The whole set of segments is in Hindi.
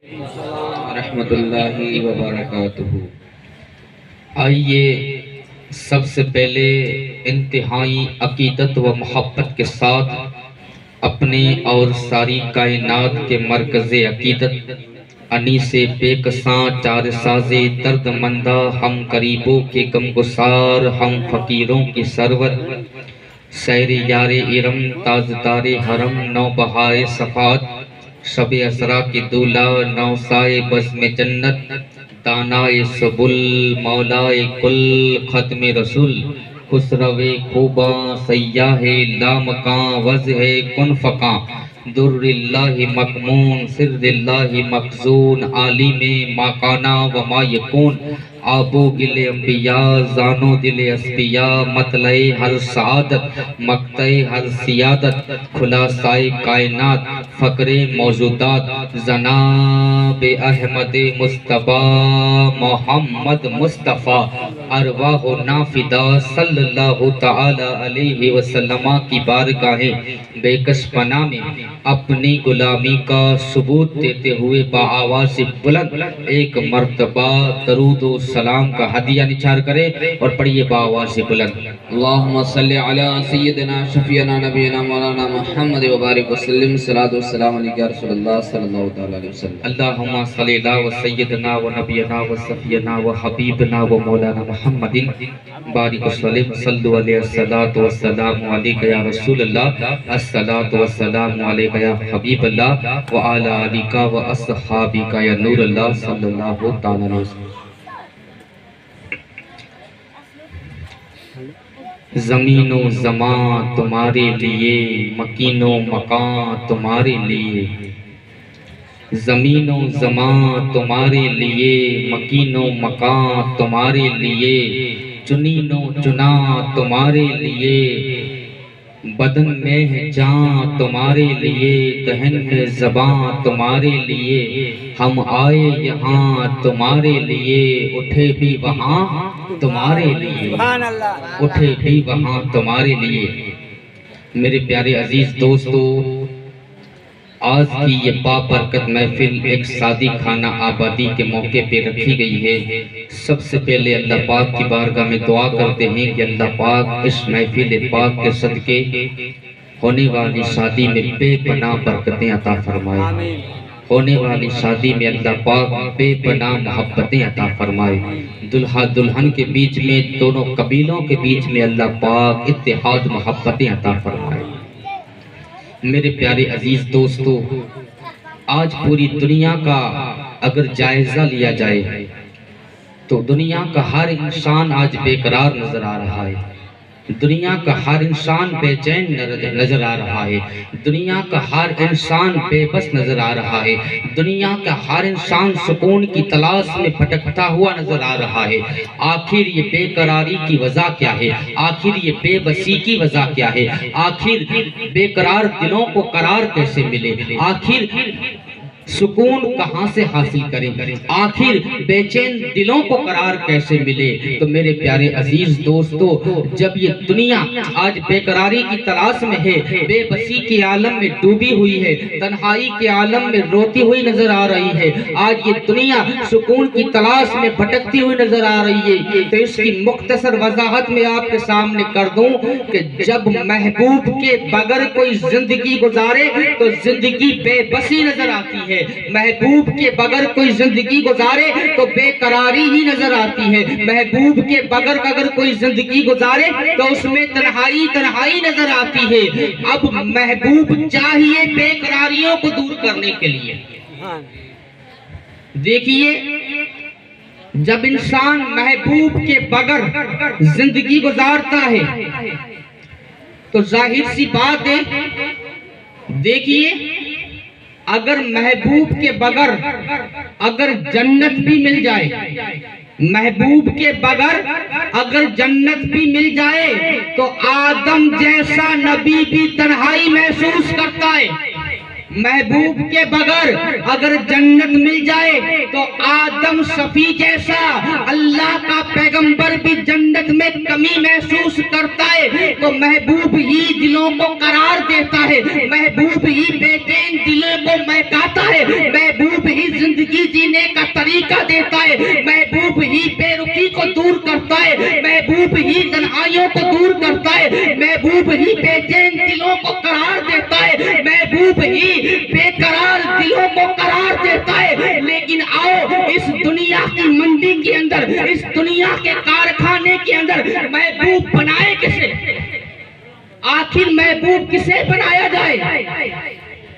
रहमतुल्लाहि व बरकातुहू। आइए सबसे पहले इंतहाई अकीदत व मोहब्बत के साथ अपने और सारी कायनात के मरकज़ अकीदत अनीसे बेकसां चार साजे दर्दमंदा हम गरीबों के गमगुसार हम फकीरों की सरवर सैर यारे इरम ताजदारे हरम नौ बहाए सफात शब असरा के दूल्हा नौसाए बस में जन्नत दानाए सबुल मौलाए कुल खत्म रसूल खुसरवे खूबा सयाहे लामका वज है कुन फका दुर्रिल्लाहि मकमून सिर्रिल्लाहि मखजून आलिमे माकाना व मा यकून आबो गिले अंबिया जानो दिले अस्पिया मतलए हर सआदत मकतए हर सियादत खुलासाए कायनात फ़क्रे मौजूदात जनाब अहमद मुस्तफ़ा मोहम्मद मुस्तफ़ा अरवाह नाफिदा सल्लल्लाहु तआला अलैहि वसल्लम की बारगाहें बेकस पनाह में अपनी गुलामी का सबूत देते हुए बाआवाज़ बुलंद एक मर्तबा दरूद व सलाम का हदिया निछार करें और पढ़िए बाआवाज़ बुलंद अल्लाहुम्मा सल्लि अला सय्यिदिना शफीना नबीना मौलाना मुहम्मद व बारिक वसल्लम सलातो व सलाम अलैका रसूलुल्लाह सल्लल्लाहु तआला अलैहि वसल्लम अल्लाहुम्मा सल्लि अला व सय्यिदिना व नबीना व सफीना व हबीबना व मौलाना मुहम्मदिन बारिक वसल्लम सल्लु अलैहि सलातो व सलाम अलैका या रसूलल्लाह अस्सलातु व सलाम अलैका या हबीबल्लाह व अला आलिका व अस्हाबिका या नूरल्लाह सल्लल्लाहु तआला अलैहि वसल्लम। ज़मीनो ज़मां तुम्हारे लिए मकीनो मकां तुम्हारे लिए ज़मीनो ज़मां तुम्हारे लिए मकीनो मकां तुम्हारे लिए चुनीनो चुना तुम्हारे लिए बदन में है जान तुम्हारे लिए दहन में ज़बां तुम्हारे लिए हम आए यहाँ तुम्हारे लिए उठे भी वहाँ तुम्हारे लिए उठे भी वहाँ तुम्हारे लिए। मेरे प्यारे अजीज दोस्तों, आज की ये बाबरकत महफिल एक शादी खाना आबादी के मौके पे रखी गई है। सबसे पहले अल्लाह पाक की बारगाह में दुआ करते हैं कि अल्लाह पाक इस महफिल पाक के सदके होने वाली शादी में बेपनाह बरकतें अता फरमाए, होने वाली शादी में अल्लाह पाक बेपनाह मोहब्बतें अता फरमाए, दुल्हा दुल्हन के बीच में दोनों कबीलों के बीच में अल्लाह पाक इत्तेहाद मोहब्बतें अता फरमाए। मेरे प्यारे अजीज दोस्तों, आज पूरी दुनिया का अगर जायजा लिया जाए तो दुनिया का हर इंसान आज बेकरार नजर आ रहा है, दुनिया का हर इंसान बेचैन नजर आ रहा है, दुनिया का हर इंसान बेबस नजर आ रहा है, दुनिया का हर इंसान सुकून की तलाश में भटकता हुआ नजर आ रहा है। आखिर ये बेकरारी की वजह क्या है? आखिर ये बेबसी की वजह क्या है? आखिर बेकरार दिलों को करार कैसे मिले? आखिर सुकून कहां से हासिल करें? आखिर बेचैन दिलों को करार कैसे मिले? तो मेरे प्यारे अजीज दोस्तों, जब ये दुनिया आज बेकरारी की तलाश में है, बेबसी के आलम में डूबी हुई है, तन्हाई के आलम में रोती हुई नजर आ रही है, आज ये दुनिया सुकून की तलाश में भटकती हुई नजर आ रही है, तो इसकी मुख्तसर वजाहत में आपके सामने कर दूं कि जब महबूब के बगैर कोई जिंदगी गुजारे तो जिंदगी बेबसी नजर आती है, महबूब के बगैर कोई जिंदगी गुजारे तो बेकरारी ही नजर आती है, महबूब के बगैर अगर कोई जिंदगी गुजारे तो उसमें तन्हाई तन्हाई नजर आती है। अब महबूब चाहिए बेकरारियों को दूर करने के लिए। देखिए, जब इंसान महबूब के बगैर जिंदगी गुजारता है तो जाहिर सी बात है, देखिए अगर महबूब के बगैर अगर जन्नत भी मिल जाए, महबूब के बगैर अगर जन्नत भी मिल जाए तो आदम जैसा नबी भी तन्हाई महसूस करता है। महबूब के बगैर अगर जन्नत मिल जाए तो आदम शफी जैसा अल्लाह का पैगंबर भी जन्नत में कमी महसूस करता है। तो महबूब ही दिलों को करार देता है, महबूब ही बेचैन दिलों को महकाता है, महबूब ही जिंदगी जीने का तरीका देता है, महबूब ही बेरुखी को दूर करता है, महबूब ही तन्हाइयों को दूर करता है, महबूब ही बेचैन दिलों को करार देता है, महबूब ही बेकरार दिलों को करार देता है। लेकिन आओ इस दुनिया की मंडी के अंदर, इस दुनिया के कारखाने के अंदर महबूब बनाए किसे? आखिर महबूब किसे बनाया जाए?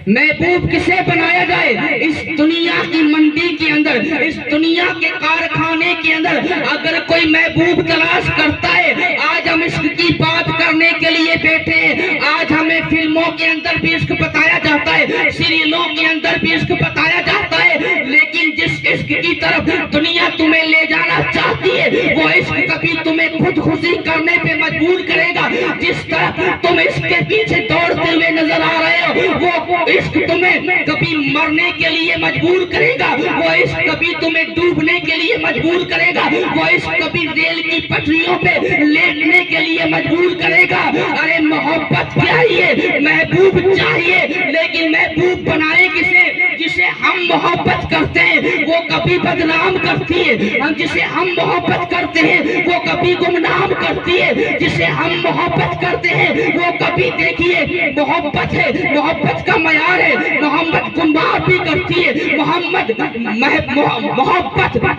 महबूब किसे बनाया जाए? इस दुनिया की मंडी के अंदर, इस दुनिया के कारखाने के अंदर अगर कोई महबूब तलाश करता है, आज हम इश्क की बात करने के लिए बैठे हैं, आज हमें फिल्मों के अंदर भी इश्क बताया जाता है, सीरियलों के अंदर भी इश्क बताया जाता है, लेकिन जिस इश्क की तरफ दुनिया तुम्हें ले जाना चाहती है वो इश्क कभी तुम्हें खुदकुशी करने पे मजबूर करेगा। जिस तरफ तुम इसके पीछे दौड़ते हुए नजर आ रहे हो वो इश्क तुम्हें कभी मरने के लिए मजबूर करेगा, वो इश्क कभी तुम्हें डूबने के लिए मजबूर करेगा, वो इश्क कभी रेल की पटरियों पे लेटने के लिए मजबूर करेगा। अरे मोहब्बत चाहिए, महबूब चाहिए, लेकिन महबूब बनाए किसे? जिसे हम मोहब्बत करते हैं वो कभी बदनाम करती है, हम जिसे हम मोहब्बत करते हैं वो कभी गुमनाम करती है, जिसे हम मोहब्बत करते हैं वो कभी, देखिए मोहब्बत है, मोहब्बत का मयार है, मोहब्बत गुमराह भी करती है, मोहब्बत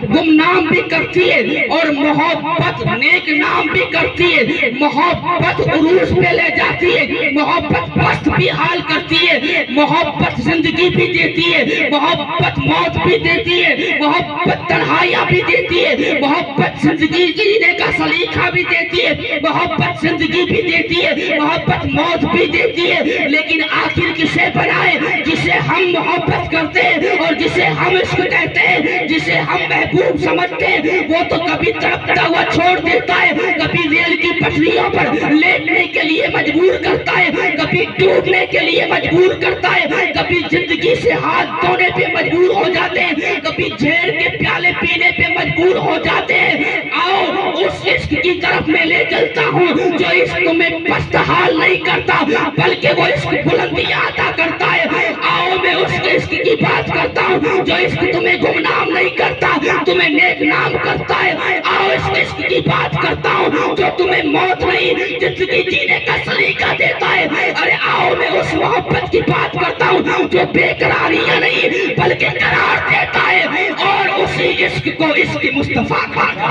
गुमनाम भी करती है और मोहब्बत नेक नाम भी करती है, मोहब्बत उरूज पे ले जाती है, मोहब्बत पस्त भी हाल करती है, मोहब्बत जिंदगी भी देती है, मोहब्बत मौत भी देती है, मोहब्बत तन्हाइयां भी देती है, मोहब्बत जिंदगी जीने का सलीका भी देती है, मोहब्बत जिंदगी भी देती है, मोहब्बत मौत भी देती है। लेकिन आखिर किसे बनाए? जिसे हम मोहब्बत करते हैं और जिसे हम इश्क कहते हैं, जिसे हम महबूब समझते हैं, वो तो कभी तड़पता हुआ छोड़ देता है, कभी रेल की पटरियों पर लेटने के लिए मजबूर करता है, कभी डूबने के लिए मजबूर करता है, कभी जिंदगी से हाथ धोने पे मजबूर हो जाते हैं, कभी झेल के प्याले पीने पे मजबूर हो जाते हैं। आओ उस इश्क की तरफ मैं ले चलता हूँ जो इश्क तुम्हें पस्तहाल नहीं करता बल्कि वो इश्क बुलंदियां अता करता है। आओ मैं उस इश्क की बात करता हूँ जो इश्क तुम्हें गुमनाम नहीं करता, तुम्हें नेक नाम करता है। आओ इस इश्क की बात करता हूँ जो तुम्हें मौत नहीं जिंदगी जीने का सलीका देता है। अरे आओ मैं उस मोहब्बत की बात करता हूँ जो बेकरारियां नहीं बल्कि करार देता है और उसी इश्क को इश्क मुस्तफा कहा।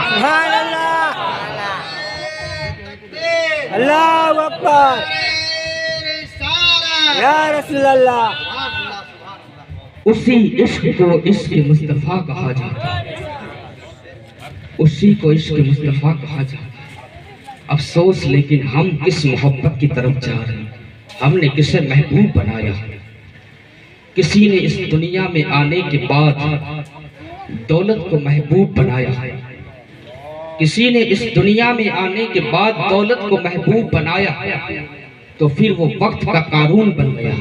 अल्लाहु अकबर, या रसूल अल्लाह। उसी इश्क को इश्क मुस्तफा कहा जाता है, उसी को इश्क मुस्तफा कहा जाता है। अफसोस लेकिन हम किस मोहब्बत की तरफ जा रहे हैं? हमने किसे महबूब बनाया? किसी ने इस दुनिया में आने के बाद दौलत को महबूब बनाया है, किसी ने इस दुनिया में आने के बाद दौलत को महबूब बनाया तो फिर वो वक्त का कानून बन गया।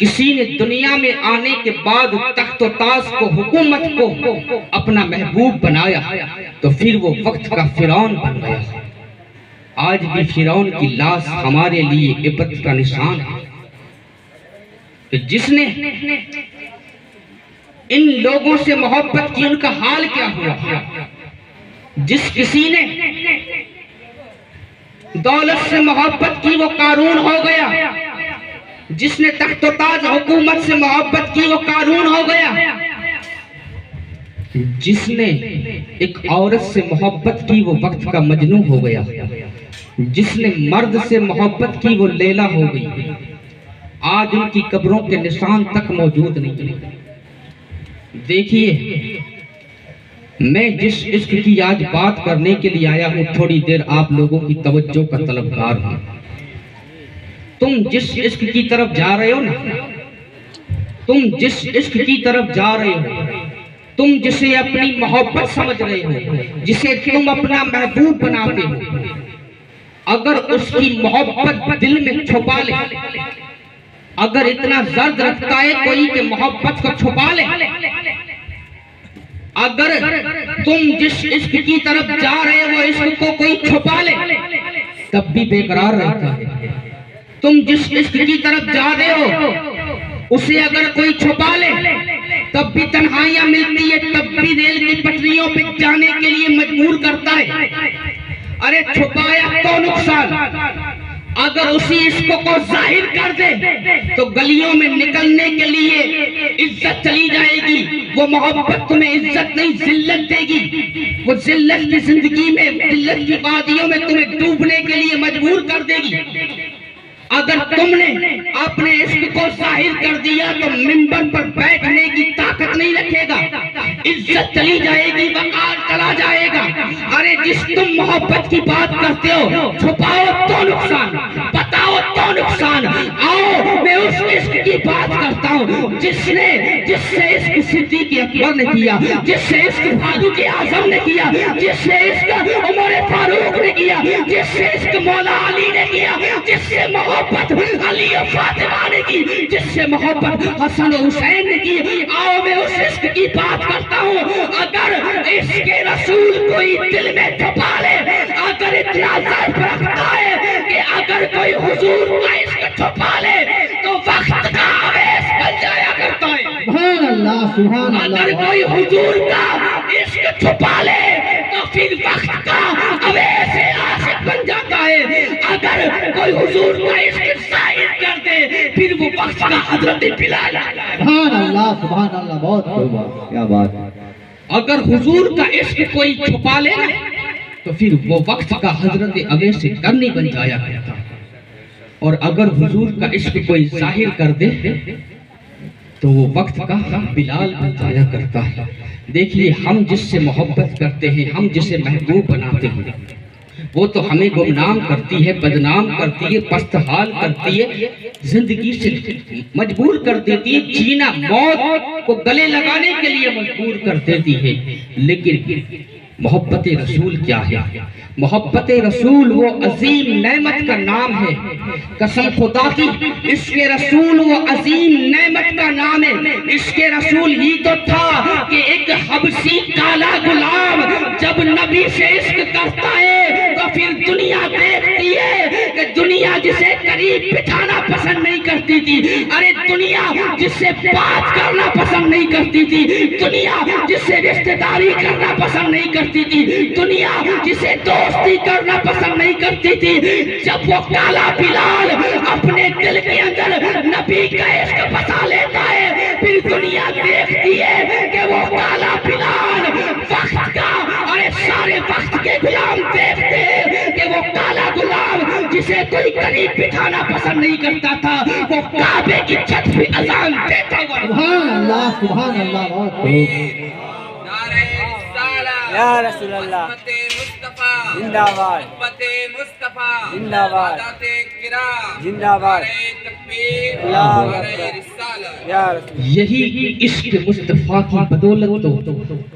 किसी ने दुनिया में आने के बाद तख्त और ताज को, हुकूमत को अपना महबूब बनाया तो फिर वो वक्त का फिरौन बन गया। आज भी फिरौन की लाश हमारे लिए इबरत का निशान है कि जिसने इन लोगों से मोहब्बत की उनका हाल क्या हुआ। जिस किसी ने दौलत से मोहब्बत की वो कारून हो गया, जिसने तख्त-ओ-ताज हुकूमत से मोहब्बत की वो कारून हो गया, जिसने एक औरत से मोहब्बत की वो वक्त का मजनू हो गया, जिसने मर्द से मोहब्बत की वो लैला हो गई। आज उनकी कब्रों के निशान तक मौजूद नहीं। देखिए मैं जिस इश्क की आज बात करने के लिए आया हूँ, थोड़ी देर आप लोगों की तवज्जो का तलबगार हूँ। तुम जिस इश्क की तरफ जा रहे हो ना, तुम जिस इश्क की तरफ जा रहे हो, तुम जिसे अपनी मोहब्बत समझ रहे हो, जिसे तुम अपना महबूब बनाते हो, अगर उसकी मोहब्बत दिल में छुपा ले, अगर इतना दर्द रखता है कोई कि मोहब्बत को छुपा ले, अगर तुम जिस इश्क की तरफ जा रहे हो इश्क को कोई छुपा ले तब भी बेकरार रहता है। तुम जिस इश्क की तरफ जा रहे हो उसे अगर कोई छुपा ले तब भी तन्हाइयां मिलती है, तब भी रेल की पटरियों पे जाने के लिए मजबूर करता है। अरे छुपाया तो नुकसान, अगर उसी इश्क को जाहिर कर दे तो गलियों में निकलने के लिए इज्जत चली जाएगी। वो मोहब्बत तुम्हें इज्जत नहीं जिल्लत देगी, वो जिल्लत की जिंदगी में, जिल्लत की वादियों में तुम्हें डूबने के लिए मजबूर कर देगी। अगर तुमने अपने इश्क को जाहिर कर दिया तो मिंबर पर बैठने की ताकत नहीं रखेगा, इज्जत चली जाएगी, वकार चला जाएगा। अरे जिस तुम मोहब्बत की बात करते हो, छुपाओ तो नुकसान, बताओ तो नुकसान। आओ मैं उस इश्क की बात करता हूँ जिससे इश्क सिद्दीक़ अकबर ने किया, जिससे इश्क फारूक आजम ने किया, जिससे इश्क उमर फारूक ने किया, जिससे इश्क मौला अली ने किया, जिससे मोहब्बत अली और फातिमा ने की, जिससे मोहब्बत हसन और हुसैन ने की। आओ मैं उस इश्क की बात करता हूँ। अगर इश्क रसूल कोई दिल में छुपा ले, अगर इतना ज़र्फ रखता है कि अगर कोई हुजूर का इश्क छुपा ले तो वक्त का आवेश बन जाया करता है। सुभान अल्लाह, सुभान अल्लाह। अगर कोई हुजूर का इश्क छुपा ले तो फिर वक्त का आवेश आशिक बन जाता है। अगर कोई हुजूर का इश्क जाहिर कर दे फिर वो वक्त का हजरत बिलाल। सुभान अल्लाह, सुभान अल्लाह। बहुत क्या बात। अगर हुजूर का इश्क कोई छुपा ले ना तो फिर वो वक्त का हजरत अवैस करनी बन जाया करता है। और अगर हुजूर का इश्क कोई जाहिर कर दे तो वो वक्त का बिलाल बन जाया करता है। देखिए हम जिससे मोहब्बत करते हैं, हम जिसे महबूब बनाते हैं, वो तो हमें गुमनाम करती है, बदनाम करती है, पस्तहाल करती है, जिंदगी से मजबूर कर देती है, जीना मौत को गले लगाने के लिए मजबूर कर देती है। लेकिन मोहब्बत रसूल क्या है? मोहब्बत रसूल वो अजीम नेमत का नाम है, कसम खुदा की इसके रसूल वो अजीम नेमत का नाम है। इसके रसूल ही तो था कि एक हबसी काला गुलाम जब नबी से इश्क करता है तो फिर दुनिया देखती है कि दुनिया जिसे करीब बिठाना पसंद नहीं करती थी, अरे दुनिया जिससे बात करना पसंद नहीं करती थी, दुनिया जिससे रिश्तेदारी करना पसंद नहीं करती थी, दुनिया जिसे दोस्ती करना पसंद नहीं करती थी, जब वो काला बिलाल अपने दिल के अंदर नबी का इश्क बसा लेता है फिर दुनिया देखती है कि वो काला बिलाल वक्त का, अरे सारे वक्त के गुलाम देखते हैं कि वो काला गुलाम जिसे कोई करीब बिठाना पसंद नहीं करता था वो काबे की छत पे अजान देता हुआ। सुभान अल्लाह, सुभान अल्लाह। बहुत या रसूल अल्लाह जिंदाबाद, जिंदाबाद, जिंदाबाद, या रसूल। यही इश्क मुस्तफा की बदौलत तो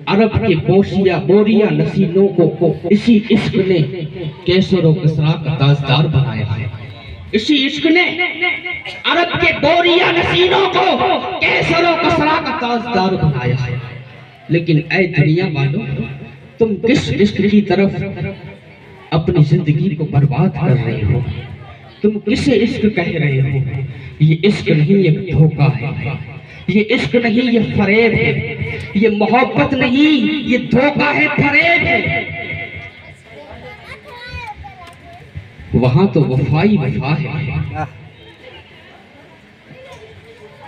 अरब के बोशिया बोरिया नसीनों को इसी इश्क ने कैसर और किसरा का ताजदार बनाया है। इसी इश्क ने अरब के बोरिया नसीनों को कैसर और किसरा का ताजदार बनाया है। लेकिन ऐ दुनिया वालों, तुम किस इश्क की तरफ अपनी जिंदगी को बर्बाद कर रहे हो? तुम किसे इश्क कह रहे हो? ये इश्क नहीं, ये धोखा है। ये इश्क नहीं, ये फरेब है। ये मोहब्बत नहीं, ये धोखा है, फरेब है। वहां तो वफाई वफा है।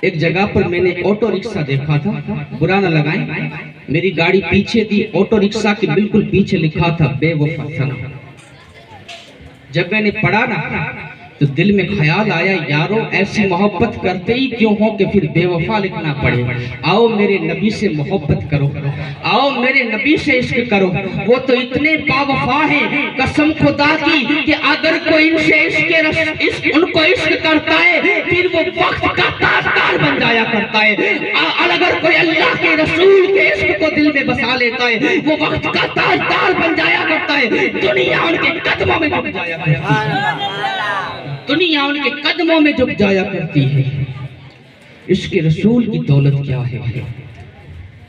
एक जगह पर मैंने ऑटो रिक्शा देखा था, बुरा न लगाएं, मेरी गाड़ी पीछे थी, ऑटो रिक्शा के बिल्कुल पीछे लिखा था बेवफा सनम। जब मैंने पढ़ा ना तो दिल में ख्याल आया, यारो ऐसी मोहब्बत करते ही क्यों हो कि फिर बेवफा लिखना पड़े। आओ मेरे नबी से मोहब्बत करो, आओ मेरे नबी से इश्क करो। वो तो इतने बावफा हैं, कसम खुदा की कि अगर कोई इनसे उनको इश्क करता है फिर वो वक्त का ताजदार बन जाया करता है। अगर कोई अल्लाह के रसूल के इश्क को दिल में बसा लेता है वो वक्त का ताजदार बन जाया करता है। दुनिया उनके कदमों में झुक जाया करती है, दुनिया उनके कदमों में झुक जाया करती है। इश्क रसूल की दौलत क्या है?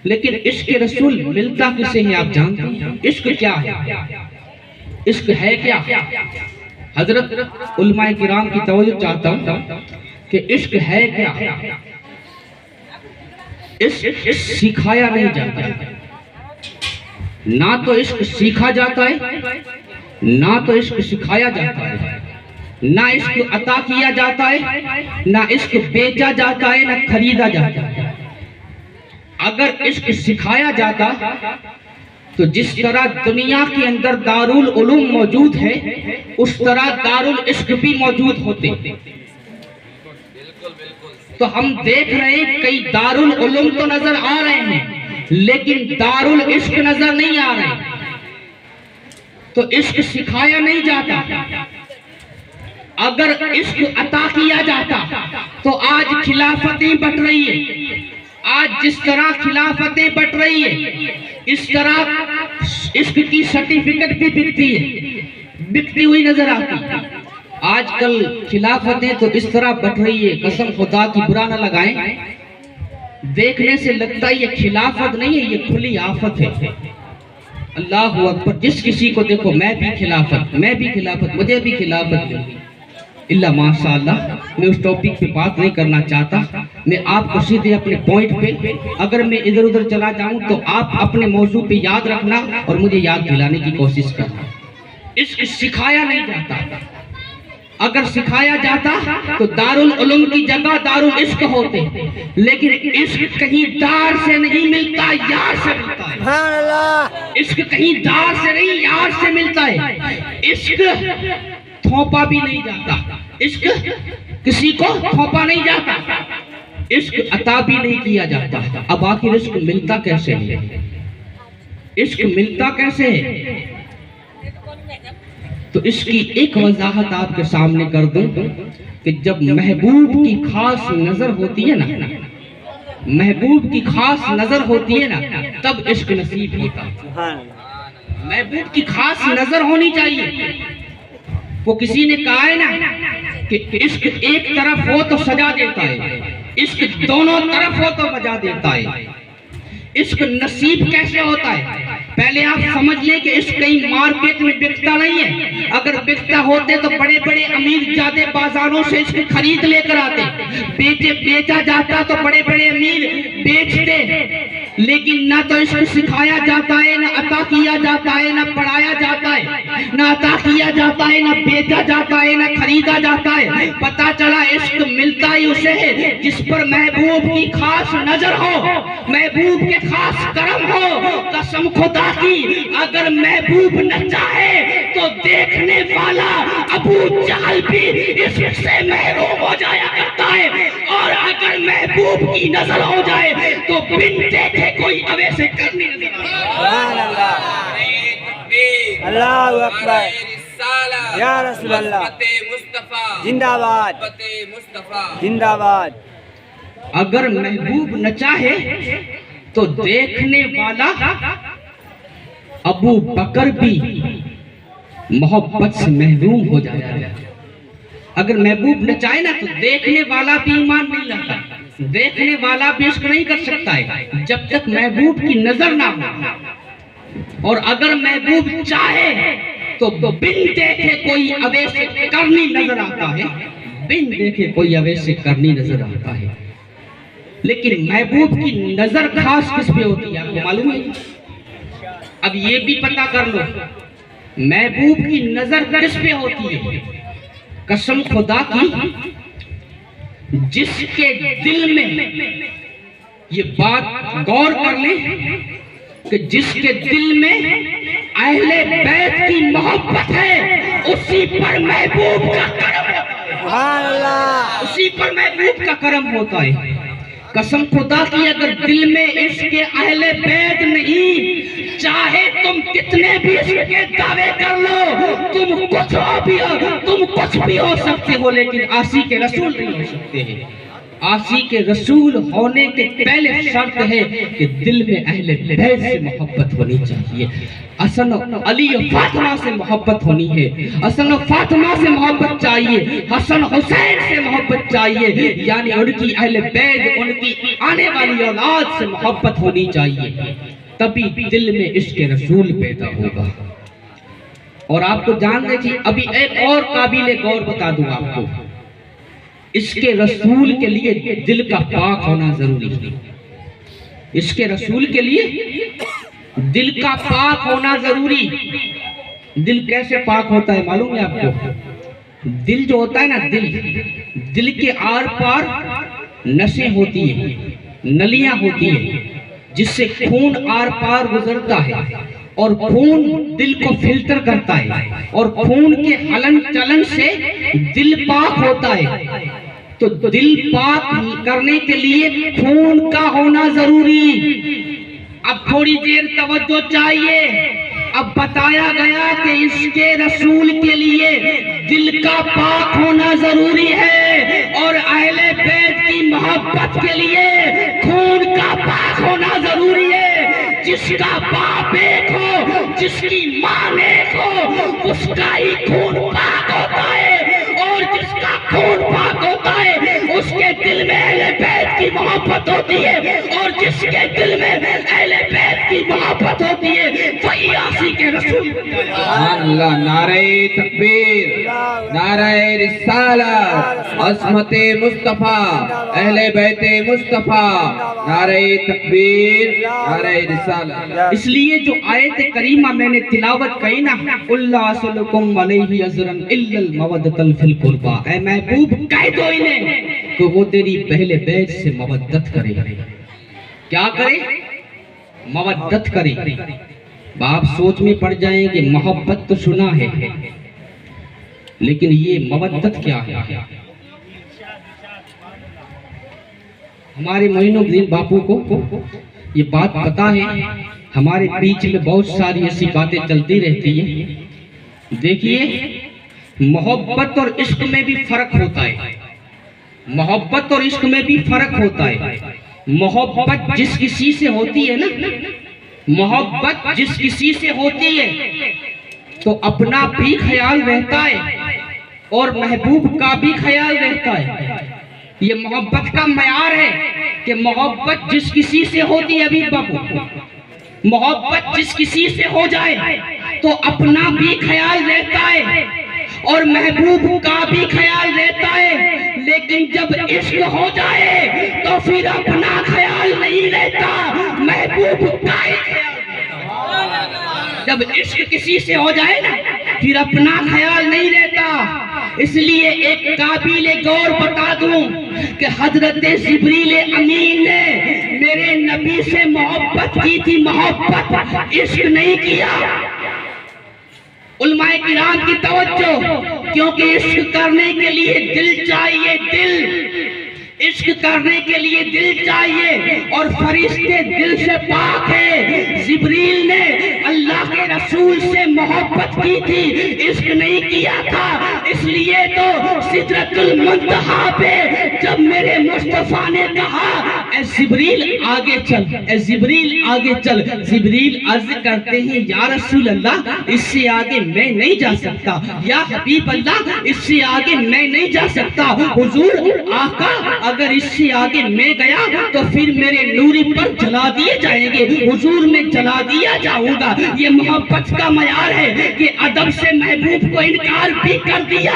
लेकिन इश्क रसूल मिलता किसे है आप जानते हैं? इश्क क्या है? इश्क है क्या? हजरत उलमाए किराम की तवज्जो चाहता हूं कि इश्क है क्या। इश्क सिखाया नहीं जाता है। ना तो इश्क सीखा जाता है, ना तो इश्क सिखाया जाता है, ना इश्क अता किया जाता है, ना इश्क बेचा जाता है, ना खरीदा जाता है। अगर इश्क सिखाया जाता तो जिस तरह दुनिया के अंदर दारुल उलूम मौजूद है, उस तरह दारुल इश्क भी मौजूद होते। तो हम देख रहे हैं कई दारुल उलूम तो नजर आ रहे हैं, लेकिन दारुल इश्क नजर नहीं आ रहे। तो इश्क सिखाया नहीं जाता। अगर इश्क अता किया जाता तो आज खिलाफतें बट रही है। आज जिस तरह खिलाफतें बट रही है, इस तरह इश्क की सर्टिफिकेट भी बिकती है, बिकती हुई नजर आती है। आजकल खिलाफतें तो इस तरह बट रही है, कसम खुदा की बुरा ना लगाएं, देखने से लगता है ये खिलाफत नहीं है, ये खुली आफत है। अल्लाह अकबर। जिस किसी को देखो मैं भी खिलाफत, मैं भी खिलाफत, मुझे भी खिलाफत नहीं। इल्ला माशाअल्लाह, मैं उस टॉपिक पे बात नहीं करना चाहता। मैं आपको सीधे अपने पॉइंट पे, अगर मैं इधर उधर चला जाऊं तो आप अपने मौजू पे याद रखना और मुझे याद दिलाने की कोशिश करना। इश्क सिखाया नहीं जाता। अगर सिखाया जाता तो दारुल उलूम की जगह दारुल इश्क होते, लेकिन इश्क कहीं दार से नहीं मिलता, यार से मिलता है। सुभान अल्लाह। इश्क कहीं दार से नहीं, यार से मिलता है। इश्क थोपा भी नहीं जाता, इश्क किसी को थोपा नहीं जाता, इश्क अता भी नहीं किया जाता। अब आखिर इश्क मिलता कैसे है? इश्क मिलता कैसे है? तो इसकी एक वजाहत आपके सामने कर दूं कि जब महबूब की खास नजर होती है ना, महबूब की खास नजर होती है ना, तब इश्क नसीब होता है। महबूब की खास नजर होनी चाहिए। वो किसी ने कहा है ना कि इश्क एक तरफ हो तो सजा देता है, इश्क दोनों तरफ हो तो बजा देता है। इश्क नसीब कैसे होता है? पहले आप समझ लें कि इश्क कहीं मार्केट में बिकता नहीं है। अगर बिकता होते तो बड़े बड़े अमीर जादे बाजारों से इश्क खरीद लेकर आते, बेचा जाता तो बड़े बड़े अमीर बेचते। लेकिन ना तो इश्क सिखाया जाता है, ना अता किया जाता है, ना पढ़ाया जाता है, ना अता किया जाता है, ना बेचा जाता है, ना खरीदा जाता है। पता चला इश्क मिलता ही उसे है जिस पर महबूब की खास नजर हो, महबूब के खास करम हो। कसम खुदा की, अगर महबूब न चाहे तो देखने वाला अबू जहल भी इश्क से महरूम हो जाया करता है। और अगर महबूब की नजर हो जाए तो बिन देखे कोई अवैसे करनी नजर सुभान अल्लाह। अल्लाहु अकबर। या रसूल अल्लाह। जिंदाबाद जिंदाबाद। अगर महबूब न चाहे तो देखने वाला अबू बकर भी मोहब्बत से महरूम हो जाएगा। अगर महबूब न चाहे ना तो देखने वाला भी ईमान नहीं लाता, देखने वाला भी इश्क नहीं कर सकता है जब तक महबूब की नजर ना हो। और अगर महबूब चाहे तो बिन देखे कोई अवैसे करनी नजर आता है, बिन देखे कोई अवैसे करनी नजर आता है। लेकिन महबूब की नजर खास किस पे होती है आपको मालूम है? अब ये भी पता कर लो महबूब की नजर किस पे होती है। कसम खुदा की, जिसके दिल में, ये बात गौर कर ले कि जिसके दिल में अहले बैत की मोहब्बत है, उसी पर महबूब का करम होता है। सुभान अल्लाह। उसी पर महबूब का करम होता है। कसम खुदा की, अगर दिल में इसके अहले बैत नहीं, चाहे तुम कितने भी इसके दावे कर लो, तुम कुछ भी हो सकते हो, लेकिन आसी के रसूल नहीं हो सकते हैं। आसी के रसूल होने के पहले शर्त है कि दिल में अहले बैत से मोहब्बत होनी चाहिए। हसन अली फातिमा से मोहब्बत होनी है, हसन फातिमा से मोहब्बत चाहिए, हसन हुसैन से मोहब्बत चाहिए, यानी उनकी अहले बैत, उनकी आने वाली औलाद से मोहब्बत होनी चाहिए। तभी दिल में इश्क़ रसूल पैदा होगा। और आपको जानना चाहिए, अभी एक और काबिल गौर बता दूं आपको, इसके रसूल के लिए दिल का पाक होना जरूरी है। इसके रसूल के लिए दिल का पाक होना जरूरी। दिल कैसे पाक होता है मालूम है आपको? दिल जो होता है ना, दिल के आर पार नसें होती है, नलियां होती है, जिससे खून आर पार गुजरता है और खून दिल को फिल्टर करता है और खून के हलन चलन से दिल पाक होता है। तो दिल पाक करने के लिए खून का होना जरूरी। अब थोड़ी देर तवज्जो चाहिए। अब बताया गया कि इसके रसूल के लिए दिल का पाक होना जरूरी है और अहले बैत की मोहब्बत के लिए खून का पाक होना जरूरी है। जिसका बाप एक हो, जिसकी मां एक हो, उसका ही खून पाक होता है और जिसका खून पाक होता है उसके दिल में अहले बैत की मोहब्बत होती है और जिसके दिल में अहले बैत की मोहब्बत होती है वही आसी के रसूल। अल्लाह, नारे तकबीर, नारे रिसालत, अस्मते मुस्तफा, अहले बैते मुस्तफा, नारे तकबीर, नारे रिसालत। इसलिए जो आयत करीमा मैंने तिलावत कही ना, उल्लासलकुम अलैहि अजरन इल्लल मवद्दतल फिल कुर्बा, ऐ महबूब कह दो इन्हें तो वो तेरी पहले बैत से मवद्दत करे। क्या करे? मवद्दत करे। बाप सोच में पड़ जाएंगे, मोहब्बत तो सुना है लेकिन ये मवद्दत क्या है? हमारे मोइनुद्दीन बापू को ये बात पता है। हमारे बीच में बहुत सारी ऐसी बातें चलती रहती है। देखिए, मोहब्बत और इश्क में भी फर्क होता है। मोहब्बत और इश्क में भी फर्क होता है। मोहब्बत जिस किसी से होती है ना, मोहब्बत जिस किसी से होती है तो अपना भी ख्याल रहता है और महबूब का भी ख्याल रहता है। ये मोहब्बत का मयार है कि मोहब्बत जिस किसी से होती है, अभी बाबू, मोहब्बत जिस किसी से हो जाए तो अपना भी ख्याल रहता है और महबूब का भी ख्याल रहता है। लेकिन जब इश्क हो जाए तो फिर अपना ख्याल नहीं रहता, महबूब का ही ख्याल। जब इश्क किसी से हो जाए ना फिर अपना ख्याल नहीं रहता। इसलिए एक काबिल गौर बता दूं कि हजरत जिब्रील अमीन ने मेरे नबी से मोहब्बत की थी, मोहब्बत, इश्क नहीं किया। उलमाए किराम की तवज्जो, क्योंकि इश्क करने के लिए दिल चाहिए, दिल। इश्क करने के लिए दिल चाहिए और फरिश्ते दिल से पाक है। जिब्रील ने अल्लाह के रसूल से मोहब्बत की थी, इश्क नहीं किया था। इसलिए तो सिदरतुल मुंतहा पे जब मेरे मुस्तफा ने कहा ए जिब्रील आगे चल, ए जिब्रील आगे चल, जिब्रील अर्ज करते हैं या रसूल अल्लाह इससे आगे मैं नहीं जा सकता, या हबीब अल्लाह इससे आगे मैं नहीं जा सकता। हुजूर आका अगर इससे आगे मैं गया तो फिर मेरे नूरी पर जला दिए जाएंगे, हुजूर में जला दिया जाऊंगा। ये मोहब्बत का मयार है कि अदब से महबूब को इनकार भी कर दिया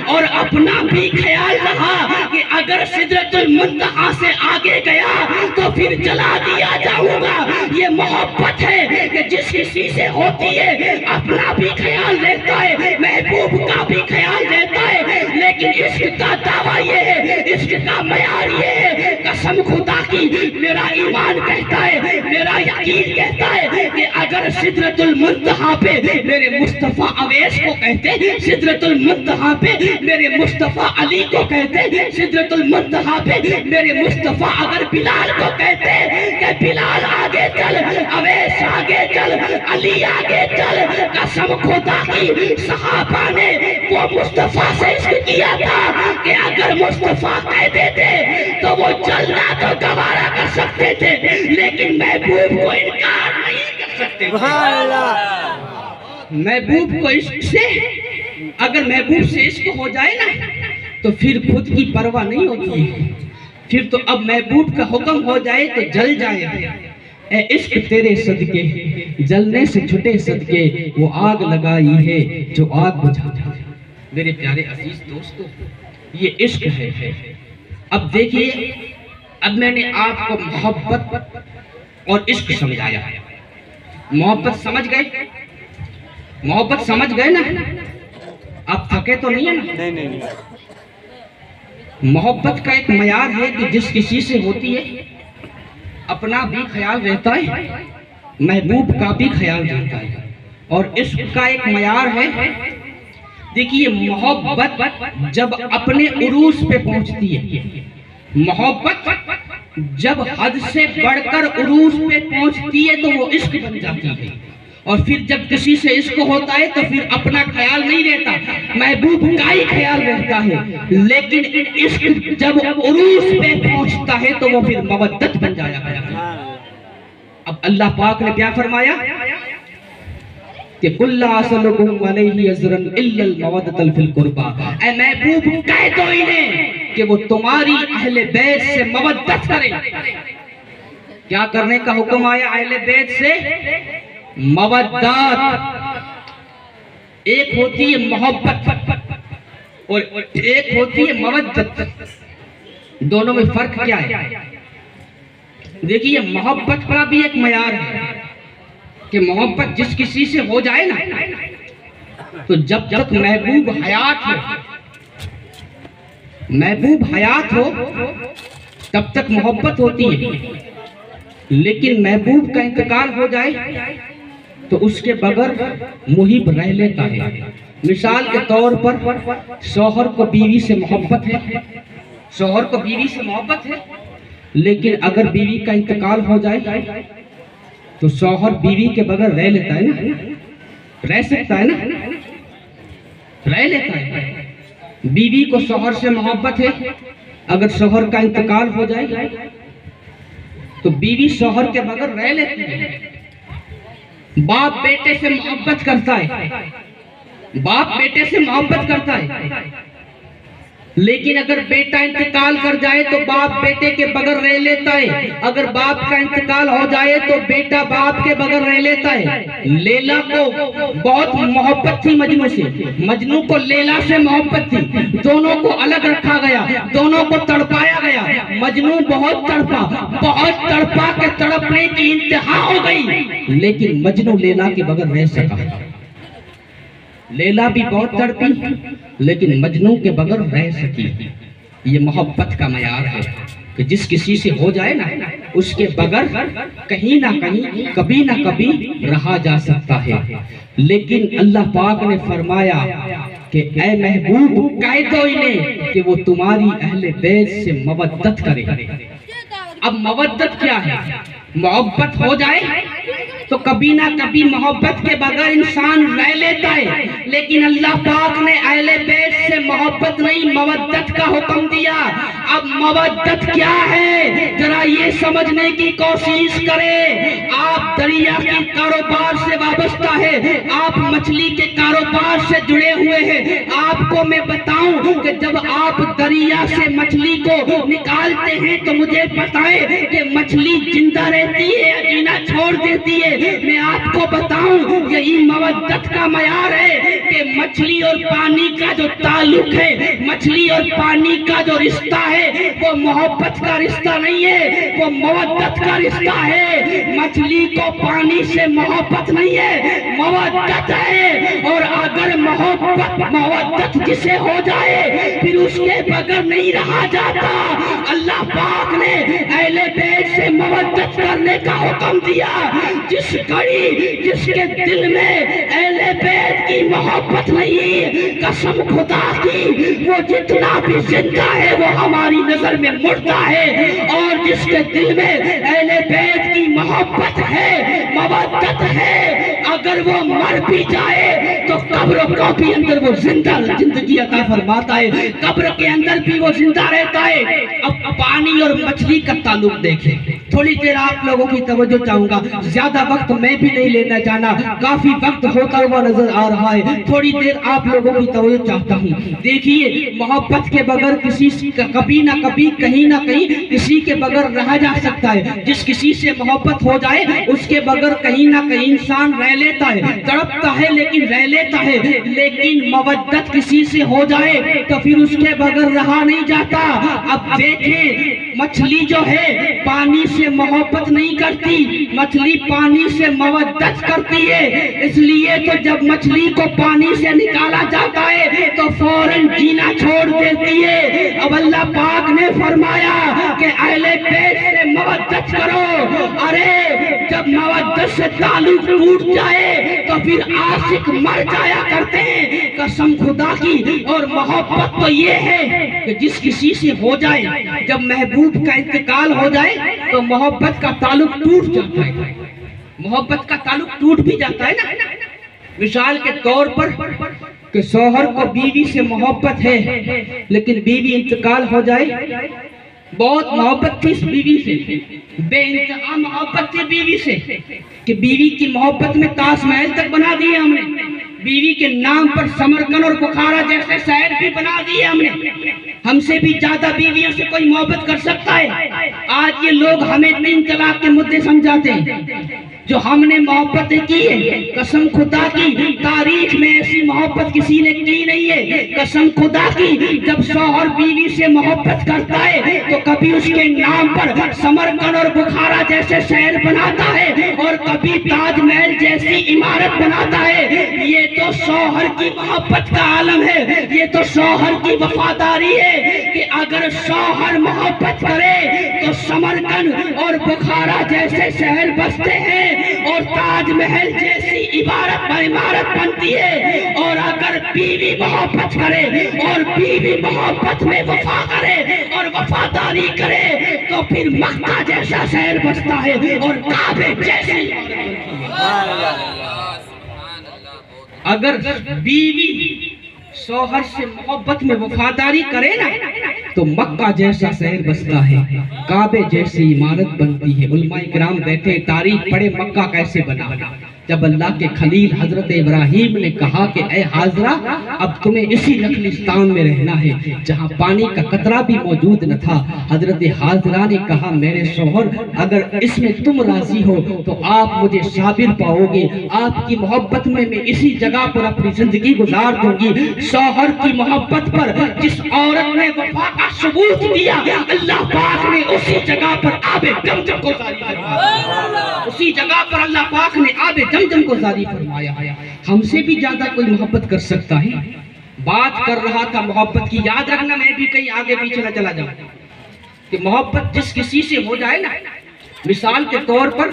और अपना भी ख्याल रहा कि अगर सिदरतुल मुंतहा से आगे गया तो फिर जला दिया जाऊंगा। ये मोहब्बत है कि जिस किसी से होती है अपना भी ख्याल रहता है, महबूब का भी ख्याल रहता है। लेकिन इश्क का दावा ये है, इश्क का मयार ये है, कसम खुदा की मेरा ईमान कहता है, मेरा यकीन कहता है कि अगर सिदरतुल मुंतहा पे मेरे मुस्तफा अवैस को कहते, सिदरतुल मुंतहा पे मेरे मुस्तफा अली को कहते, सिदरतुल मुंतहा पे मेरे मुस्तफा अगर बिलाल को कहते कि बिलाल आगे चल, अवैस आगे चल, अली आगे चल, कसम खुदा की सहाबा ने वो मुस्तफा से इश्क किया था कि अगर मुस्तफा कह देते तो वो चलना तो गवारा कर सकते थे लेकिन महबूब को इनकार नहीं कर सकते। महबूब को इश्क से, अगर महबूब से इश्क हो जाए ना तो फिर खुद की परवाह नहीं होती है, फिर तो अब महबूब का हुक्म हो जाए तो जल जाए। ए इश्क तेरे सदके जलने से छुटे सदके, वो आग लगाई है जो आग बुझा। मेरे प्यारे अजीज दोस्तों, ये इश्क है। अब देखिए, अब मैंने आपको मोहब्बत और इश्क समझाया। मोहब्बत समझ गए? मोहब्बत समझ गए ना? आप थके तो नहीं है ना? नहीं नहीं नहीं। मोहब्बत का एक मयार है कि जिस किसी से होती है अपना भी ख्याल रहता है, महबूब का भी ख्याल रहता है। और इश्क का एक मयार है, देखिए मोहब्बत जब अपने उरूस पे पहुंचती है, मोहब्बत जब हद से बढ़कर उरूस पे पहुंचती है तो वो इश्क बन जाती है। और फिर जब किसी से इश्क होता है तो फिर अपना ख्याल नहीं रहता, महबूब का ही ख्याल रहता है। लेकिन इश्क जब उरूस पे पहुंचता है तो वो फिर मवद्दत बन जाया है। अब अल्लाह पाक ने क्या फरमाया कि कुल्ला असलकुम अलैहि अजरन इल्लल मवद्दतल फिल कुर्बा, ऐ महबूब कह दो इन्हें कि वो तुम्हारी अहले बैत से मवद्दत करें। क्या करने का हुक्म आया अहले बैत से? मवद्दत। एक होती है मोहब्बत और एक होती है मवद्दत, दोनों में फर्क क्या है? देखिए मोहब्बत का भी एक मयार है कि मोहब्बत जिस किसी से हो जाए ना तो जब तक महबूब हयात हो, महबूब हयात हो तब तक मोहब्बत होती है। लेकिन महबूब का इंतकाल हो जाए तो उसके बगैर मुहिब रह लेता है। मिसाल के तौर पर शौहर को बीवी से मोहब्बत है, शौहर को बीवी से मोहब्बत है, लेकिन अगर बीवी का इंतकाल हो जाए तो शौहर बीवी के बगैर रह लेता है ना? रह सकता है ना? रह लेता है। बीवी को शौहर से मोहब्बत है, अगर शौहर का इंतकाल हो जाए तो बीवी शौहर के बगैर रह लेती है। बाप बेटे से मोहब्बत करता है, बाप बेटे से मोहब्बत करता है, लेकिन अगर बेटा इंतकाल कर जाए तो बाप बेटे के बगैर रह लेता है। अगर बाप का इंतकाल हो जाए तो बेटा बाप के बगैर रह लेता है। लैला को बहुत मोहब्बत थी मजनू से, मजनू को लैला से मोहब्बत थी, दोनों को अलग रखा गया, दोनों को तड़पाया गया। मजनू बहुत तड़पा के तड़पने की इंतहा हो गई, लेकिन मजनू लैला के बगैर रह सका। लैला भी बहुत तड़पी लेकिन मजनू के बगैर रह सकी। ये मोहब्बत का मयार है कि जिस किसी से हो जाए ना उसके बगैर कहीं ना कहीं कभी ना कभी रहा जा सकता है। लेकिन अल्लाह पाक ने फरमाया कि ऐ महबूब कह दो इन्हें कि वो तुम्हारी अहले बैत से मवद्दत करे। अब मवद्दत क्या है? मोहब्बत हो जाए तो कभी ना कभी मोहब्बत के बगैर इंसान रह लेता है, लेकिन अल्लाह पाक ने अहले बैत से मोहब्बत नहीं मवद्दत का हुक्म दिया। अब मवद्दत क्या है जरा ये समझने की कोशिश करें। आप दरिया के कारोबार से वाबस्ता है, आप मछली के कारोबार से जुड़े हुए हैं। आपको मैं बताऊं कि जब आप दरिया से मछली को निकालते हैं तो मुझे बताएं कि मछली जिंदा रहती है या जीना छोड़ देती है। मैं आपको बताऊं यही मवद्दत का मयार है कि मछली और पानी का जो ताल्लुक है, मछली और पानी का जो रिश्ता है वो मोहब्बत का रिश्ता नहीं है, वो मवद्दत का रिश्ता है। मछली को पानी से मोहब्बत नहीं है, मवद्दत है। और अगर मवद्दत जिसे हो जाए फिर उसके बगैर नहीं रहा जाता। अल्लाह पाक ने अहले बैत से मवद्दत करने का हुक्म दिया। जिसके दिल में अहले बैत की मोहब्बत नहीं, कसम खुदा की वो जितना भी जिंदा है वो हमारी नजर में मुर्दा है। और जिसके दिल में अहले बैत की मोहब्बत है, मवद्दत है, अगर वो मर भी जाए तो कब्र को भी अंदर वो जिंदगी अता फरमाता है, कब्र के अंदर भी वो जिंदा रहता है। अब पानी और मछली का ताल्लुक देखें। थोड़ी देर आप लोगों की तवज्जो चाहूंगा, ज्यादा वक्त मैं भी नहीं लेना चाहना, काफी वक्त होता हुआ नजर आ रहा है। थोड़ी देर आप लोगों की तवज्जो चाहता हूँ। देखिए मोहब्बत के बगैर किसी कभी ना कभी कहीं ना कहीं किसी के बगैर रहा जा सकता है। जिस किसी से मोहब्बत हो जाए उसके बगैर कहीं ना कहीं इंसान रह लेता है, तड़पता है लेकिन रह लेता है। लेकिन मवद्दत किसी से हो जाए तो फिर उसके बगैर रहा नहीं जाता। अब देखें मछली जो है पानी से मोहब्बत नहीं करती, मछली पानी से मवद्दत करती है। इसलिए तो जब मछली को पानी से निकाला जाता है तो फौरन जीना छोड़ देती है। अब अल्लाह पाक ने फरमाया कि अहले बैत से मवद्दत करो। अरे जब मवद्दत से ताल्लुक टूट जाए तो फिर आशिक मर जाया करते हैं, कसम खुदा की। और मोहब्बत तो ये है कि जिस किसी से हो जाए, जब महबूब का इंतकाल हो जाए तो मोहब्बत का ताल्लुक टूट जाता है, मोहब्बत का ताल्लुक टूट भी जाता है ना। मिसाल के तौर पर कि शौहर को बीवी से मोहब्बत है लेकिन बीवी इंतकाल हो जाए, बहुत मोहब्बत थी इस बीवी से, बेइंतहा मोहब्बत थी बीवी से कि बीवी की मोहब्बत में ताजमहल तक बना दिए हमने, बीवी के नाम पर समरकंद और बुखारा जैसे शहर भी बना दिए हमने। हमसे भी ज्यादा बीवियों से कोई मोहब्बत कर सकता है? आज ये लोग हमें 3 तलाक के मुद्दे समझाते हैं। जो हमने मोहब्बतें की है, कसम खुदा की तारीख में ऐसी मोहब्बत किसी ने की नहीं है। कसम खुदा की जब शौहर बीवी से मोहब्बत करता है तो कभी उसके नाम पर समरकंद और बुखारा जैसे शहर बनाता है और कभी ताजमहल जैसी इमारत बनाता है। ये तो शौहर की मोहब्बत का आलम है, ये तो शौहर की वफादारी है कि अगर शौहर मोहब्बत करे तो समरकंद और बुखारा जैसे शहर बसते हैं और ताजमहल जैसी इमारत बनती है। और अगर बीवी मोहब्बत करे और बीवी मोहब्बत में वफा करे और वफादारी करे तो फिर मक्का जैसा शहर बसता है और काबे जैसी। अगर बीवी शौहर से मोहब्बत में वफादारी करे ना तो मक्का जैसा शहर बसता है, काबे जैसी इमारत बनती है। उलमाए किराम बैठे तारीख पढ़े मक्का कैसे बना। जब अल्लाह के खलील हजरत इब्राहिम ने कहा कि ए हाजरा अब तुम्हें इसी नखलिस्तान में रहना है जहाँ पानी का कतरा भी मौजूद न था। हजरत हाजरा ने कहा मेरे शौहर अगर इसमें तुम राजी हो तो आप मुझे साबिर पाओगे, आपकी मोहब्बत में मैं इसी जगह पर अपनी जिंदगी गुजार दूंगी। शौहर की मोहब्बत पर जिस औरत ने वफा का सबूत दिया अल्लाह पाक ने उसी जगह पर आबे जमजम को जारी फरमाया, उसी जगह पर अल्लाह पाक ने आबे जमजम को जारी फरमाया। हमसे भी ज्यादा कोई मोहब्बत कर सकता है? बात कर रहा था मोहब्बत की, याद रखना मैं भी कहीं आगे पीछे न चला जाऊं कि मोहब्बत जिस किसी से हो जाए ना, मिसाल के तौर पर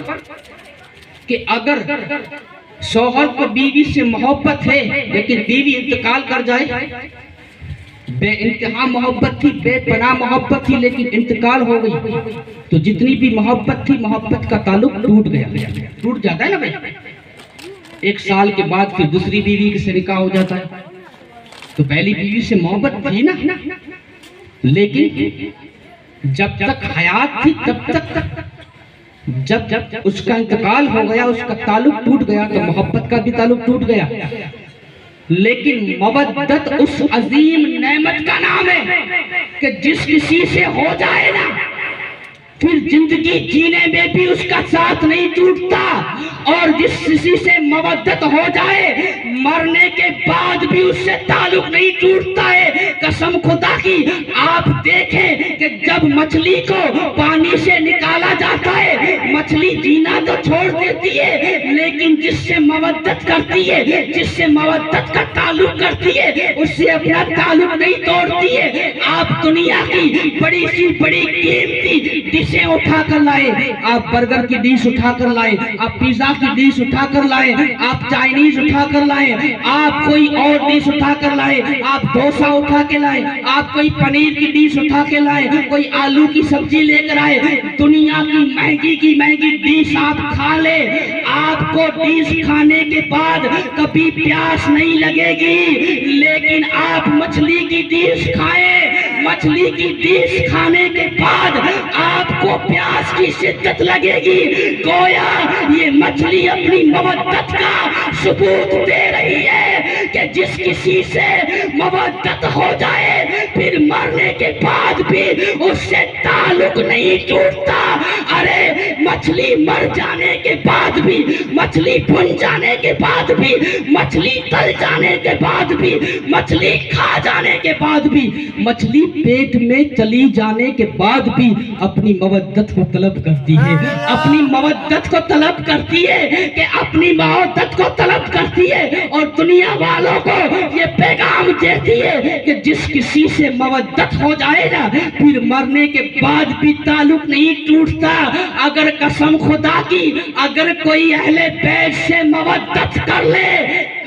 कि अगर शौहर को बीवी से मोहब्बत है लेकिन बीवी इंतकाल कर जाए, बेइंतहा मोहब्बत थी, बेपनाह मोहब्बत थी लेकिन इंतकाल हो गई तो जितनी भी मोहब्बत थी मोहब्बत का ताल्लुक टूट गया, टूट जाता है ना भाई। 1 साल के बाद फिर दूसरी बीवी से निकाह हो जाता है तो पहली बीवी से मोहब्बत थी ना, लेकिन जब तक हयात थी तब तक जब उसका इंतकाल हो गया उसका ताल्लुक टूट गया तो मोहब्बत का भी ताल्लुक टूट गया। लेकिन मवद्दत उस अजीम नेमत का नाम है कि जिस किसी से हो जाए ना फिर जिंदगी जीने में भी उसका साथ नहीं टूटता, और जिस किसी से मवद्दत हो जाए मरने के बाद भी उससे ताल्लुक नहीं टूटता है। कसम खुदा की आप देखें कि जब मछली को पानी से निकाला जाता है मछली जीना तो छोड़ देती है लेकिन जिससे मवद्दत करती है, जिससे मवद्दत का ताल्लुक करती है उससे अपना ताल्लुक नहीं तोड़ती है। आप दुनिया की बड़ी सी बड़ी कीमती डिशें उठा कर लाए, आप बर्गर की डिश उठा कर लाए, आप पिज्जा की डिश उठा कर लाए, आप चाइनीज उठा कर लाए, आप कोई और डिश उठा कर लाए, आप डोसा उठा के लाए, आप कोई पनीर की डिश उठा के लाए, कोई आलू की सब्जी लेकर आए, दुनिया की महंगी डिश आप खा ले, आपको डिश खाने के बाद कभी प्यास नहीं लगेगी। लेकिन आप मछली की डिश खाएं, मछली की डिश खाने के बाद आपको प्यास की शिद्दत लगेगी। गोया ये मछली अपनी मवद्दत का सबूत दे रही है कि जिस किसी से मवद्दत हो जाए फिर मरने के बाद भी उससे ताल्लुक नहीं टूटता। अरे मछली मर जाने के बाद भी, मछली भुन जाने के बाद भी, मछली तल जाने के बाद भी, मछली खा जाने के बाद भी, मछली पेट में चली जाने के बाद भी अपनी मवद्दत को तलब करती है, अपनी मवद्दत को तलब करती है, कि अपनी मवद्दत को तलब करती है और दुनिया वालों को ये पैगाम देती है कि जिस किसी से मवद्दत हो जाए ना, फिर मरने के बाद भी ताल्लुक नहीं टूटता। अगर कसम खुदा की, अगर कोई अहले बैत से मवद्दत कर ले,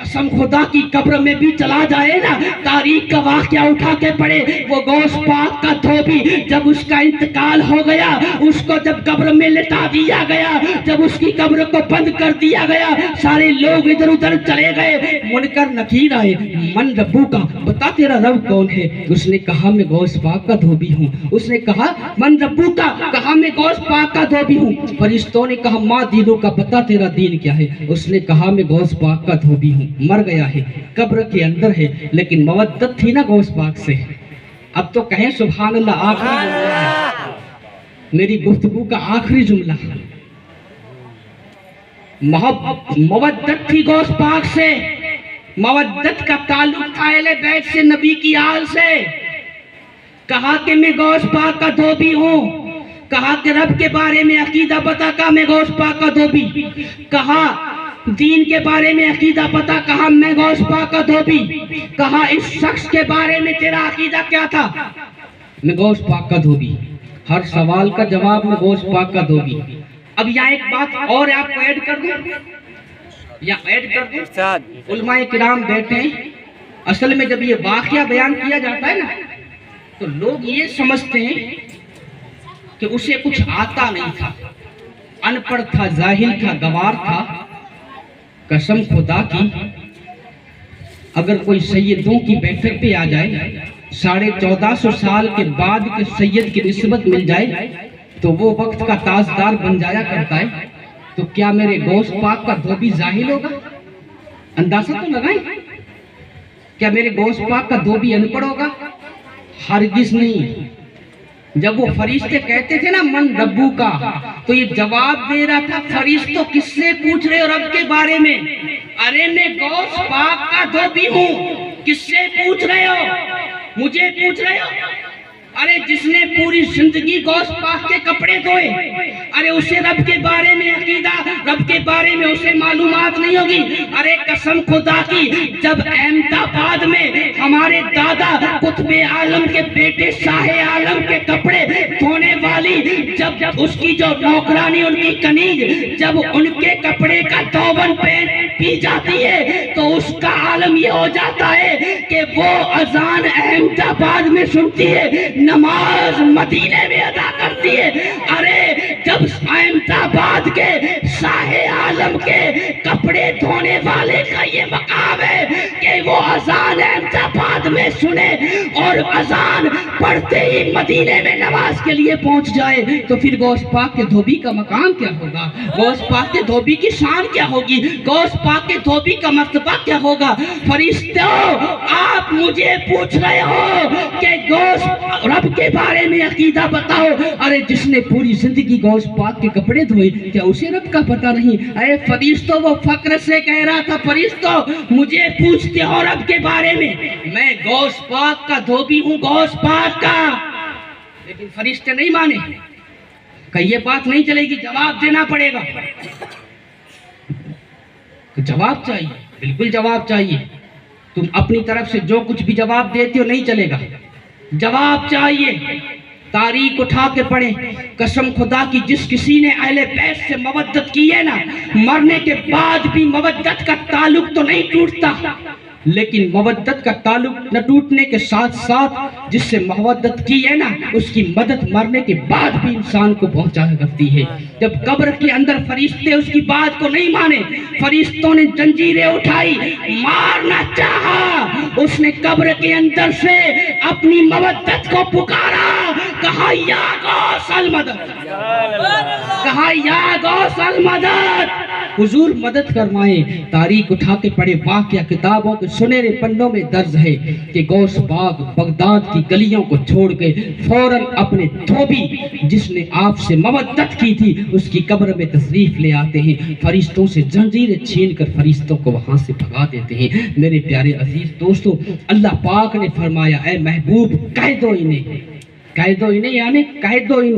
कसम खुदा की कब्र में भी चला जाए ना, तारीख का वाक़या उठा के पढ़े, वो गौस पाक का धोबी जब उसका इंतकाल हो गया, उसको जब कब्र में लिटा दिया गया, जब उसकी कब्र को बंद कर दिया गया, सारे लोग इधर उधर चले गए, मुनकर नकीर आए, मन रब्बू का, बता तेरा रब कौन है? उसने कहा मैं गौस पाक का धोबी हूँ। उसने कहा मन रब्बू का, कहा मैं गौस पाक का धोबी हूँ। फरिश्तों ने कहा माँ दीनों का, बता तेरा दीन क्या है? उसने कहा मैं गौस पाक का धोबी हूँ। मर गया है, कब्र के अंदर है, लेकिन मवद्दत थी ना गौस पाक से। अब तो कहें सुभान अल्लाह, आखिरी जुमला है मेरी गुफ्तगू का, आखिरी जुमला। मवद्दत थी गौस पाक से, मवद्दत का ताल्लुक था अहले बैत से, नबी की आल से। कहा कि मैं गौस पाक का धोबी हूँ, कहा कि रब के बारे में अकीदा पता, का मैं गौस पाक का धोबी, कहा दीन के बारे में अकीदा पता, कहा मैं गौस पाक का धोबी, कहा इस शख्स के बारे में तेरा अकीदा क्या था? मैं गौस पाक का धोबी। हर सवाल का जवाब मैं गौस पाक का धोबी। अब यहाँ एक बात और आपको ऐड कर दूं, या ऐड कर दूं, उलमाए किराम बैठे हैं। असल में जब ये वाक़या बयान किया जाता है ना, तो लोग ये समझते हैं कि उसे कुछ आता नहीं था, अनपढ़ था, जाहिल था, गवार था। कसम खुदा की, अगर कोई सैयदों की बैठक पे आ जाए, 1450 साल के बाद के सैयद की निस्बत मिल जाए, तो वो वक्त का ताजदार बन जाया करता है। तो क्या मेरे गौस पाक का धोबी जाहिल होगा? अंदाजा तो लगाएं। क्या मेरे गौस पाक का धोबी अनपढ़ होगा? हरगिज नहीं। जब वो फरिश्ते कहते थे ना मन रब्बू का, तो ये जवाब दे रहा था, फरिश्तों किससे पूछ रहे हो रब के बारे में? अरे मैं गौस पाक का धोबी हूँ, किससे पूछ रहे हो? मुझे पूछ रहे हो? अरे जिसने पूरी जिंदगी गौस पाक के कपड़े धोए, अरे उसे रब के बारे में अकीदा, रब के बारे में उसे मालूमात नहीं होगी? अरे कसम खुदा की, जब अहमदाबाद में हमारे दादा कुतुबे आलम के बेटे शाहे आलम के कपड़े धोने वाली, जब उसकी जो नौकरानी, उनकी कनीज, जब उनके कपड़े का धोवन पी जाती है, तो उसका आलम ये हो जाता है कि वो अजान अहमदाबाद में सुनती है, नमाज मदीने में अदा करती है। अरे जब अहमदाबाद के शाहे आलम के कपड़े धोने वाले का ये मकाम है कि वो अजान अहमदाबाद में सुने और अजान पढ़ते ही मदीने में नमाज के लिए पहुंच जाए, तो फिर गौस पाक के धोबी का मकाम क्या होगा? गौस पाक के धोबी की शान क्या होगी? गौस पाक के धोबी का मर्तबा क्या होगा? फरिश्तों, आप मुझे पूछ रहे हो कि गौस रब के बारे में अकीदा बताओ। अरे जिसने पूरी जिंदगी गौस पाक के कपड़े धोए, क्या उसे रब का पता नहीं? अरे फरिश्तों, वो फक्र से कह रहा था, फरिश्तों मुझे पूछते हो रब के बारे में, मैं गौस पाक का धोबी हूँ, गौस पाक का। लेकिन फरिश्ते नहीं माने, कहीं ये बात नहीं चलेगी, जवाब देना पड़ेगा। जवाब चाहिए, बिल्कुल जवाब चाहिए। तुम अपनी तरफ से जो कुछ भी जवाब देते हो नहीं चलेगा, जवाब चाहिए। तारीख उठा के पढ़े, कसम खुदा की, जिस किसी ने अहले बैत से मवद्दत की है ना, मरने के बाद भी मवद्दत का ताल्लुक तो नहीं टूटता, लेकिन मवद्दत का ताल्लुक न टूटने के साथ साथ जिससे मवद्दत की है ना, उसकी मदद मरने के बाद भी इंसान को पहुंचा करती है। जब कब्र के अंदर फरिश्ते उसकी बात को नहीं माने, फरिश्तों ने जंजीरें उठाई, मारना चाहा, उसने कब्र के अंदर से अपनी मवद्दत को पुकारा, कहा या गौस अल मदद, कहा या गौस अल मदद। हुजूर मदद फरमाए। तारीख उठा के पढ़े वाक़या किताबों के सुनहरे पन्नों में दर्ज है कि गौस पाक बगदाद की गलियों को छोड़ के फौरन अपने धोबी जिसने आपसे मवद्दत की थी उसकी कब्र में तशरीफ ले आते हैं। फरिश्तों से जंजीरें छीन कर फरिश्तों को वहां से भगा देते हैं। मेरे प्यारे अजीज दोस्तों, अल्लाह पाक ने फरमाया, ऐ महबूब कह दो इन्हें यानी कह दो इन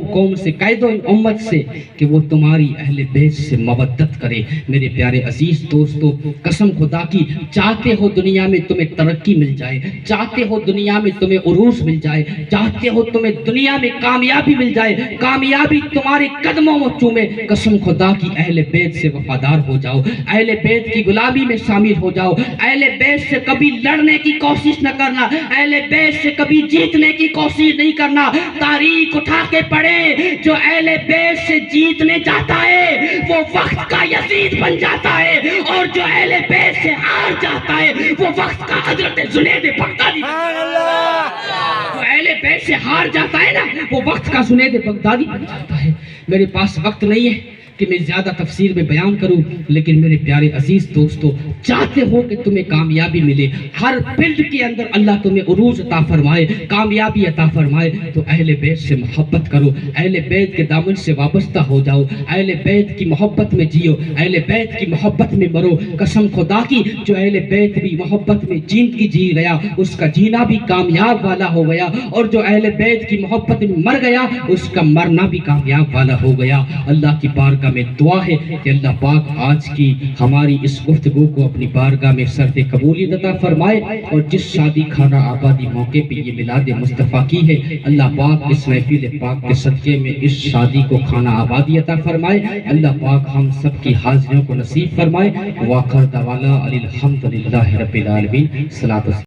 कौम से, कह दो इन उम्मत से कि वो तुम्हारी अहले बैत से मवद्दत करे। मेरे प्यारे अजीज दोस्तों, कसम खुदा की, चाहते हो दुनिया में तुम्हें तरक्की मिल जाए, चाहते हो दुनिया में तुम्हें उरूस मिल जाए, चाहते हो तुम्हें दुनिया में कामयाबी मिल जाए, कामयाबी तुम्हारे कदमों में चूमे, कसम खुदा की अहले बैत से वफादार हो जाओ, अहले बैत की गुलामी में शामिल हो जाओ। अहले बैत से कभी लड़ने की कोशिश न करना, अहले बैत से कभी जीतने की कोशिश नहीं करना। तारीख उठा के पढ़े, जो अहले बैत से जीतने जाता है वो वक्त का यजीद बन जाता है, और जो अहले बैत से हार जाता है वो वक्त का हजरत जुनैद बगदादी। जो अहले बैत से हार जाता है ना, वो वक्त का जुनैद बगदादी बन जाता है। मेरे पास वक्त नहीं है कि मैं ज्यादा तफसीर में बयान करूं, लेकिन मेरे प्यारे अजीज दोस्तों, चाहते हो कि तुम्हें कामयाबी मिले, हर फील्ड के अंदर अल्लाह तुम्हें उरूज अता फरमाए, कामयाबी अता फरमाए, तो अहले बैत से मोहब्बत करो, अहले बैत के दामन से वाबस्ता हो जाओ, अहले बैत की मोहब्बत में जियो, अहले बैत की मोहब्बत में मरो। कसम खुदा की, जो अहले बैत भी मोहब्बत में जिंदगी जी गया उसका जीना भी कामयाब वाला हो गया, और जो अहले बैत की मोहब्बत में मर गया उसका मरना भी कामयाब वाला हो गया। अल्लाह की बारगाह में दुआ है कि अल्लाह पाक आज की हमारी इस गुफ्तगू को अपनी बारगाह में सर्फ़े कबूलियत अता फरमाए, और जिस शादी खाना आबादी मौके पे ये मिलाद मुस्तफ़ा की है, अल्लाह पाक इस महफिल पाक के सदक़े में इस शादी को खाना आबादी अता फरमाए। अल्लाह पाक हम सब की हाज़िरियों को नसीब फरमाए। वाखिर दवाना अनिल हम्दुलिल्लाहि रब्बिल आलमीन। सलात